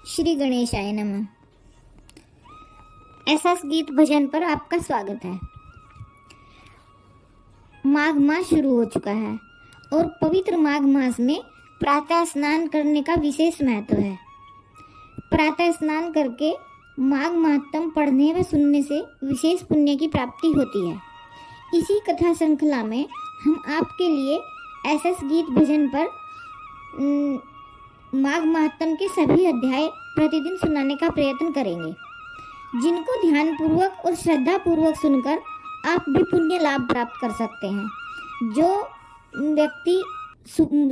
श्री गणेशाय नमः। ऐसा गीत भजन पर आपका स्वागत है। माघ मास शुरू हो चुका है और पवित्र माघ मास में प्रातः स्नान करने का विशेष महत्व है। प्रातः स्नान करके माघ महात्म पढ़ने व सुनने से विशेष पुण्य की प्राप्ति होती है। इसी कथा श्रृंखला में हम आपके लिए ऐसा गीत भजन पर माघ महात्म के सभी अध्याय प्रतिदिन सुनाने का प्रयत्न करेंगे, जिनको ध्यानपूर्वक और श्रद्धापूर्वक सुनकर आप भी पुण्य लाभ प्राप्त कर सकते हैं। जो व्यक्ति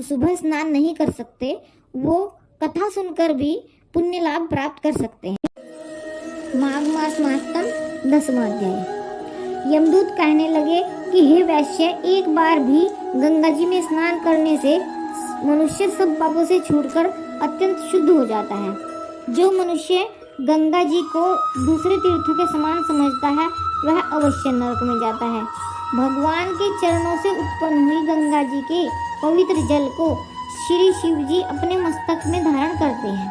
सुबह स्नान नहीं कर सकते वो कथा सुनकर भी पुण्य लाभ प्राप्त कर सकते हैं। माघ मास महात्म 10वां अध्याय। यमदूत कहने लगे कि हे वैश्य, एक बार भी गंगा जी में स्नान करने से मनुष्य सब पापों से छूटकर अत्यंत शुद्ध हो जाता है। जो मनुष्य गंगा जी को दूसरे तीर्थों के समान समझता है वह अवश्य नरक में जाता है। भगवान के चरणों से उत्पन्न हुई गंगा जी के पवित्र जल को श्री शिव जी अपने मस्तक में धारण करते हैं।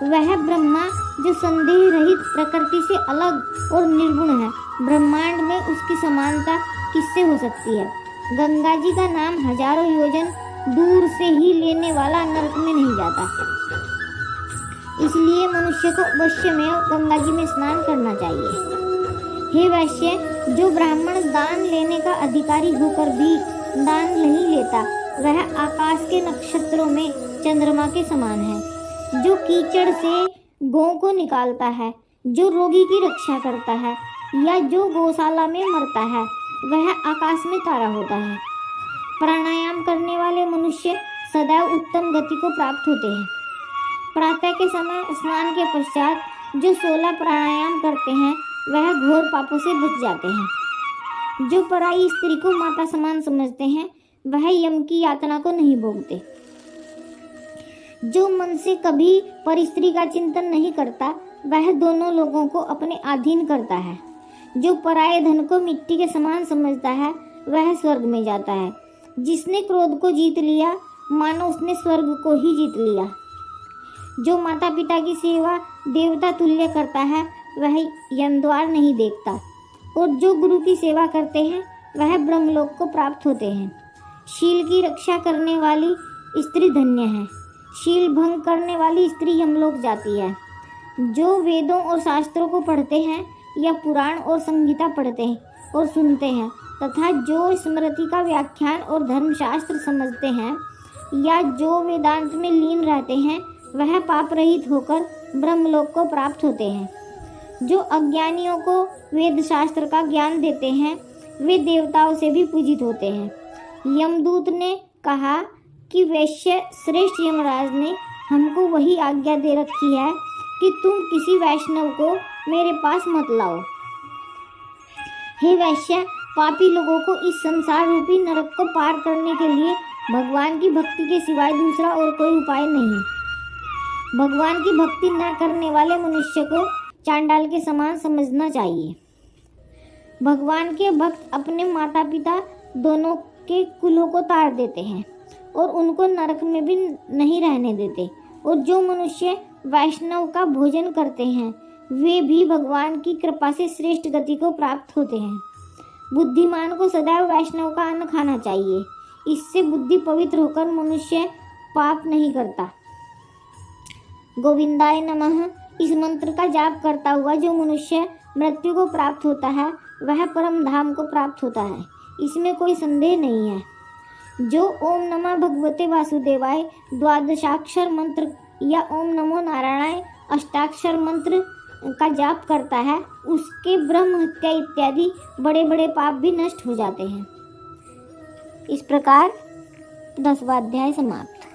वह ब्रह्मा जो संदेह रहित प्रकृति से अलग और निर्गुण है, ब्रह्मांड में उसकी समानता किससे हो सकती है। गंगा जी का नाम हजारों योजन दूर से ही लेने वाला नरक में नहीं जाता। इसलिए मनुष्य को अवश्य में गंगा जी में स्नान करना चाहिए। हे वैश्य, जो ब्राह्मण दान लेने का अधिकारी होकर भी दान नहीं लेता वह आकाश के नक्षत्रों में चंद्रमा के समान है। जो कीचड़ से गौ को निकालता है, जो रोगी की रक्षा करता है या जो गौशाला में मरता है वह आकाश में तारा होता है। प्राणायाम करने वाले मनुष्य सदैव उत्तम गति को प्राप्त होते हैं। प्रातः के समय स्नान के पश्चात जो 16 प्राणायाम करते हैं वह घोर पापों से बच जाते हैं। जो पराई स्त्री को माता समान समझते हैं वह यम की यातना को नहीं भोगते। जो मन से कभी परस्त्री का चिंतन नहीं करता वह दोनों लोगों को अपने अधीन करता है। जो पराये धन को मिट्टी के समान समझता है वह स्वर्ग में जाता है। जिसने क्रोध को जीत लिया मानो उसने स्वर्ग को ही जीत लिया। जो माता पिता की सेवा देवता तुल्य करता है वह यमद्वार नहीं देखता और जो गुरु की सेवा करते हैं वह ब्रह्मलोक को प्राप्त होते हैं। शील की रक्षा करने वाली स्त्री धन्य है। शील भंग करने वाली स्त्री यमलोक जाती है। जो वेदों और शास्त्रों को पढ़ते हैं या पुराण और संगीता पढ़ते हैं और सुनते हैं तथा जो स्मृति का व्याख्यान और धर्मशास्त्र समझते हैं या जो वेदांत में लीन रहते हैं वह पाप रहित होकर ब्रह्मलोक को प्राप्त होते हैं। जो अज्ञानियों को वेद शास्त्र का ज्ञान देते हैं वे देवताओं से भी पूजित होते हैं। यमदूत ने कहा कि वैश्य श्रेष्ठ यमराज ने हमको वही आज्ञा दे रखी है कि तुम किसी वैष्णव को मेरे पास मत लाओ। हे वैश्य, पापी लोगों को इस संसार रूपी नरक को पार करने के लिए भगवान की भक्ति के सिवाय दूसरा और कोई उपाय नहीं। भगवान की भक्ति न करने वाले मनुष्य को चांडाल के समान समझना चाहिए। भगवान के भक्त अपने माता पिता दोनों के कुलों को तार देते हैं और उनको नरक में भी नहीं रहने देते। और जो मनुष्य वैष्णव का भोजन करते हैं वे भी भगवान की कृपा से श्रेष्ठ गति को प्राप्त होते हैं। बुद्धिमान को सदैव वैष्णव का अन्न खाना चाहिए। इससे बुद्धि पवित्र होकर मनुष्य पाप नहीं करता। गोविंदाय नमः। इस मंत्र का जाप करता हुआ जो मनुष्य मृत्यु को प्राप्त होता है वह परम धाम को प्राप्त होता है, इसमें कोई संदेह नहीं है। जो ओम नमः भगवते वासुदेवाय द्वादशाक्षर मंत्र या ओम नमो नारायणाय अष्टाक्षर मंत्र का जाप करता है उसके ब्रह्म हत्या इत्यादि बड़े बड़े पाप भी नष्ट हो जाते हैं। इस प्रकार 10वां अध्याय समाप्त।